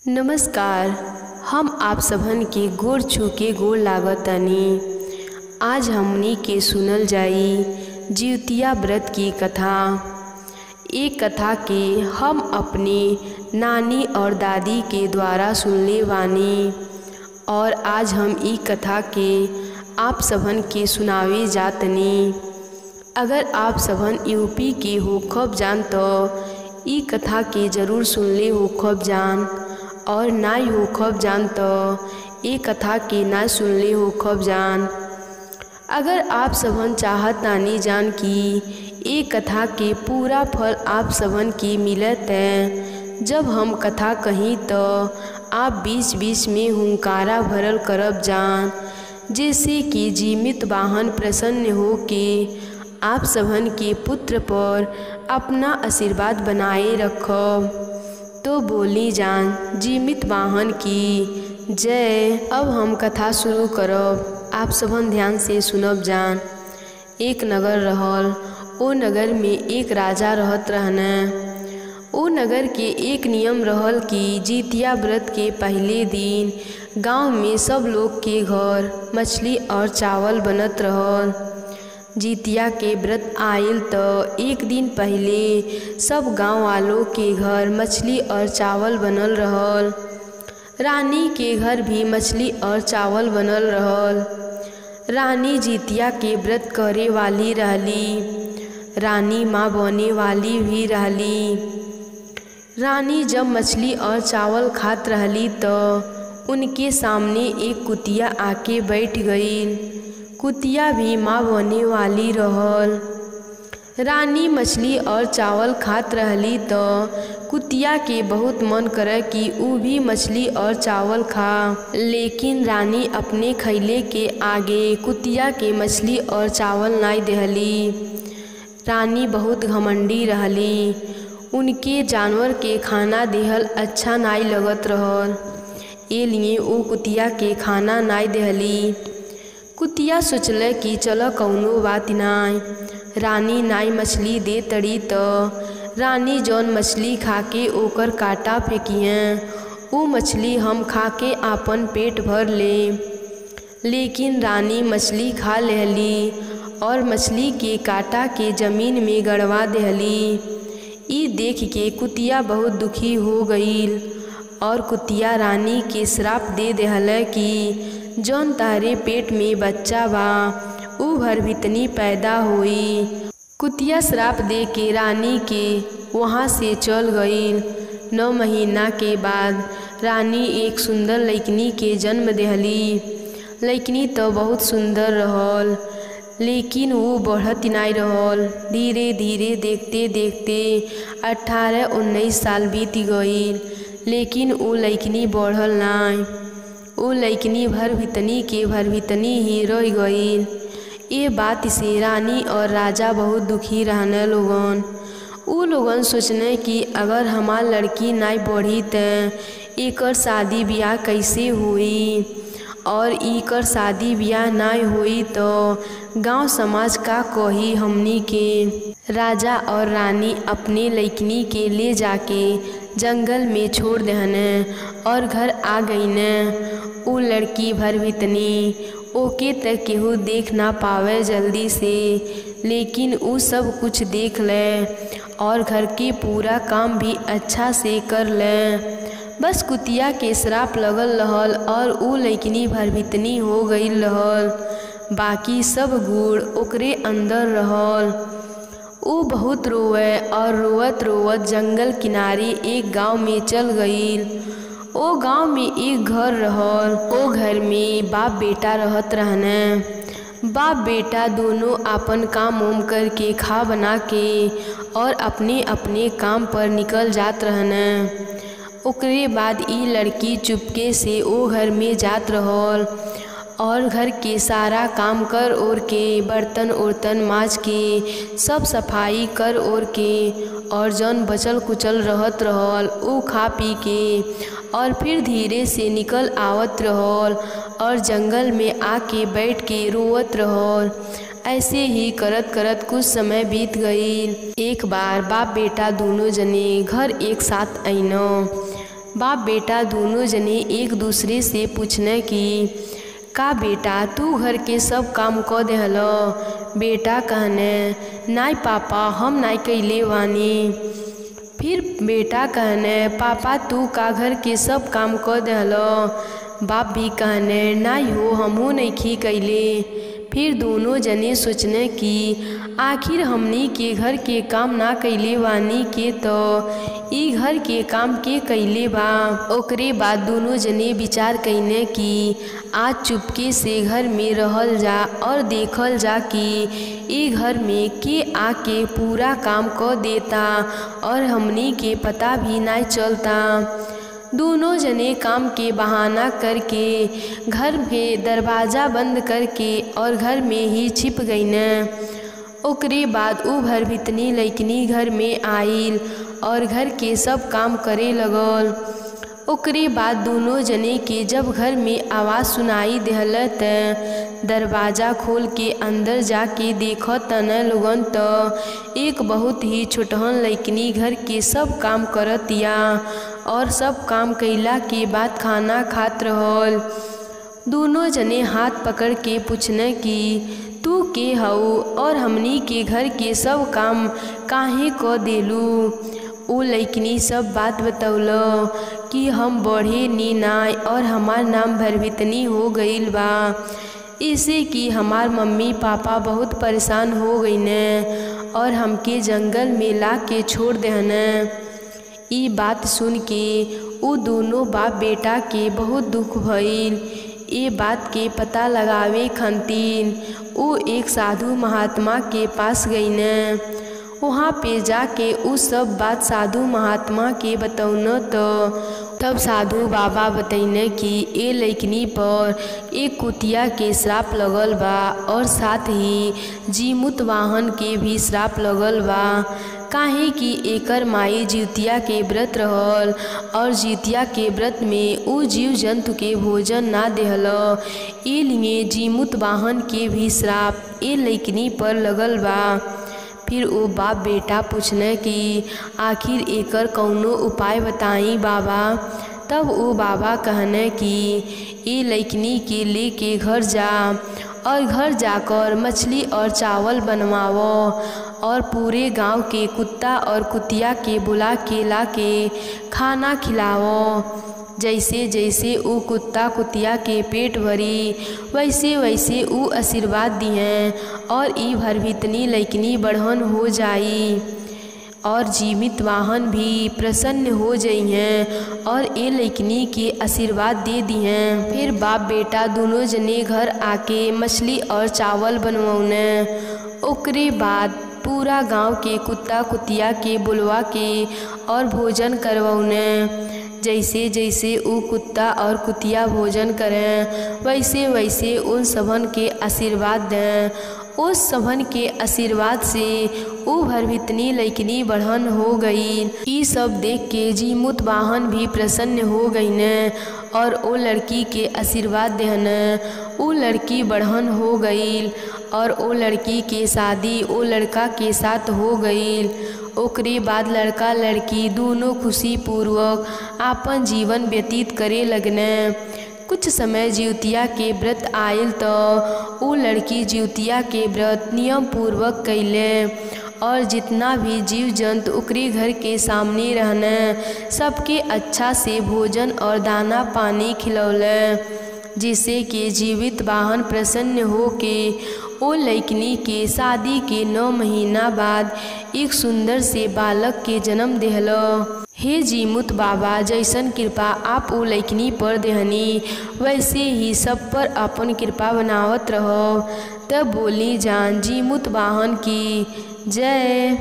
नमस्कार। हम आप सबन के गोड़ छू के गोड़ लागतानी। आज हमनी के सुनल जाई जिउतिया व्रत की कथा। एक कथा के हम अपने नानी और दादी के द्वारा सुनले बानी और आज हम ई कथा के आप सबन के सुनावे जातनी। अगर आप सबन यूपी के होखब जान तो ई कथा के ज़रूर सुनले होखब जान, और ना होखब जान तो ये कथा के ना सुनले होखब जान। अगर आप सबन चाहत तानी जान कि ये कथा के पूरा फल आप सबन के मिलत है, जब हम कथा कहीं तो आप बीच बीच में हुंकारा भरल करब जान, जैसे कि जीवित वाहन प्रसन्न हो के आप सबन के पुत्र पर अपना आशीर्वाद बनाए रखब। तो बोली जान जीवित वाहन की जय। अब हम कथा शुरू करब, आप सबन ध्यान से सुनब जान। एक नगर रहल, ओ नगर में एक राजा रहत रहने। ओ नगर के एक नियम रहल कि जितिया व्रत के पहले दिन गांव में सब लोग के घर मछली और चावल बनत रहल। जितिया के व्रत आयल तो एक दिन पहले सब गांव वालों के घर मछली और चावल बनल रहल। रानी के घर भी मछली और चावल बनल रहल। रानी जितिया के व्रत करे वाली रहली। रानी माँ बने वाली भी रहली। रानी जब मछली और चावल खात रहली तो उनके सामने एक कुतिया आके बैठ गई। कुतिया भी माँ बने वाली रहल। रानी मछली और चावल खात रहली तो कुतिया के बहुत मन करे कि ऊ भी मछली और चावल खा, लेकिन रानी अपने खैले के आगे कुतिया के मछली और चावल नाई देहली। रानी बहुत घमंडी रहली। उनके जानवर के खाना देहल अच्छा नाई लगत रहल, ए लिए ऊ कुतिया के खाना नाई देहली। कुतिया सोचले कि चलो कौनो बात नाई, रानी नाई मछली दे तड़ी तो रानी जौन मछली खाके ओकर काटा फेंकियन, वो मछली हम खाके आपन पेट भर ले। लेकिन रानी मछली खा लेहली और मछली के काटा के जमीन में गड़वा देहली। ई देख के कुतिया बहुत दुखी हो गईल और कुतिया रानी के श्राप दे देहले कि जौन तारे पेट में बच्चा बा ऊ भरभितनी पैदा होई। कुतिया श्राप दे के रानी के वहाँ से चल गईल। 9 महीना के बाद रानी एक सुंदर लइकनी के जन्म देहली। लइकनी तो बहुत सुंदर रहल, लेकिन वो बढ़त नाई रहल। धीरे धीरे देखते देखते 18-19 साल बीत गईल, लेकिन वो लइकनी बढ़ल नाई। वो लइकनी भरभितनी के भरभितनी ही रह गईल। ये बात से रानी और राजा बहुत दुखी रहने लोगन। वो लोगन सोचने कि अगर हमार लड़की नाई बढ़ी त एकर शादी ब्याह कैसे हुई, और एकर शादी ब्याह नाई हुई तो गांव समाज का कही हमनी के। राजा और रानी अपने लइकनी के ले जाके जंगल में छोड़ दहने और घर आ गई न। वो लड़की भरभितनी ओके तक केहू देख ना पावे जल्दी से, लेकिन वो सब कुछ देख ले और घर के पूरा काम भी अच्छा से कर ले। बस कुतिया के श्राप लगल रहल और वो लइकनी भरभितनी हो गई रहल। बाकी सब गुण ओकरे अंदर रहल। वो बहुत रोवे और रोवत रोवत जंगल किनारे एक गांव में चल गईल। ओ गांव में एक घर रहल। ओ घर में बाप बेटा रहत रहने। बाप बेटा दोनों अपन काम उम करके खा बना के और अपने अपने काम पर निकल जात रहने। ओकरे बाद ई लड़की चुपके से ओ घर में जात रहल और घर के सारा काम कर ओर के, बर्तन उर्तन माज के, सब सफाई कर ओर के, और जौन बचल कुचल रहत रहल ऊ खा पी के और फिर धीरे से निकल आवत रहल और जंगल में आके बैठ के रोवत रहल। ऐसे ही करत करत कुछ समय बीत गई। एक बार बाप बेटा दोनों जने घर एक साथ आइनो। बाप बेटा दोनों जने एक दूसरे से पूछने की का बेटा तू घर के सब काम क देहल। बेटा कहने नाई पापा हम नाई कैले वानी। फिर बेटा कहने पापा तू का घर के सब काम क देहल। बाप भी कहने नाई हो हमहू नहीं कैले। फिर दोनों जने सोचने की आखिर हमनी के घर के काम ना कैले वानी के तो ई घर के काम के कैले बा। ओकरे बाद दोनों जने विचार कइने कि आज चुपके से घर में रहल जा और देखल जा कि ई घर में के आके पूरा काम क देता और हमनी के पता भी ना चलता। दोनों जने काम के बहाना करके घर के दरवाज़ा बंद करके और घर में ही छिप गईन। ओकरे बाद उ भरभितनी लइकनी घर में आइल और घर के सब काम करे लगल। ओकरे बाद दोनों जने के जब घर में आवाज़ सुनाई देहल त दरवाज़ा खोल के अंदर जाके देखत न लोगन त एक बहुत ही छोटहन लइकनी घर के सब काम करतिया और सब काम कइला के बाद खाना खात रहल। दोनों जने हाथ पकड़ के पूछने कि तू के हऊ और हमनी के घर के सब काम काहे क देलू। ओ लइकनी सब बात बतौल कि हम बढ़े नी नाय और हमार नाम भरभितनी हो गईल बा। इससे कि हमार मम्मी पापा बहुत परेशान हो गईन और हमके जंगल में ला के छोड़ देहन। ई बात सुन के उ दोनों बाप बेटा के बहुत दुख भइल। ये बात के पता लगावे खातिर उ एक साधु महात्मा के पास गईन। वहाँ पे जाके उ सब बात साधु महात्मा के बतौन तो तब साधु बाबा बतैने कि ए लइकनी पर एक कुतिया के श्राप लगल बा और साथ ही जीमुत वाहन के भी श्राप लगल बा। काहे कि एकर माई जिउतिया के व्रत रहल और जिउतिया के व्रत में उ जीव जंतु के भोजन ना देहल। ए लिए जीमुत वाहन के भी श्राप ए लइकनी पर लगल बा। फिर वो बाप बेटा पूछने कि आखिर एकर कौनो उपाय बताई बाबा। तब वो बाबा कहने कि ये लइकनी के लेके घर जा और घर जाकर मछली और चावल बनवाओ और पूरे गांव के कुत्ता और कुतिया के बुला के ला के खाना खिलाओ। जैसे जैसे उ कुत्ता कुतिया के पेट भरी वैसे वैसे उ आशीर्वाद दिए और ई भरभितनी लइकनी बढ़न हो जाई और जीवित वाहन भी प्रसन्न हो जइहें और ए लइकनी के आशीर्वाद दे दिए। फिर बाप बेटा दोनों जने घर आके मछली और चावल बनवौने। ओकरे बाद पूरा गांव के कुत्ता कुतिया के बुलवा के और भोजन करवौने। जैसे जैसे उ कुत्ता और कुतिया भोजन करें वैसे वैसे उन सबन के आशीर्वाद दें। उस सबन के आशीर्वाद से उ भरभितनी लइकनी बढ़न हो गई। ई सब देख के जीमुत वाहन भी प्रसन्न हो गईन और ओ लड़की के आशीर्वाद देहन। उ लड़की बढ़न हो गई और ओ लड़की के शादी ओ लड़का के साथ हो गई। ओकरे बाद लड़का लड़की दोनों खुशी पूर्वक आपन जीवन व्यतीत करे लगने। कुछ समय जिउतिया के व्रत आयल तो उ लड़की जिउतिया के व्रत नियम पूर्वक कैले और जितना भी जीव जंतु ओकरे घर के सामने रहने सबके अच्छा से भोजन और दाना पानी खिलौले। जिससे कि जीवित वाहन प्रसन्न हो के ओ लइकनी के शादी के 9 महीना बाद एक सुंदर से बालक के जन्म देहलो। हे जीमुत बाबा जैसन कृपा आप ओ लइकनी पर देहनी वैसे ही सब पर अपन कृपा बनावत रहो। तब बोली जान जीमुत वाहन की जय।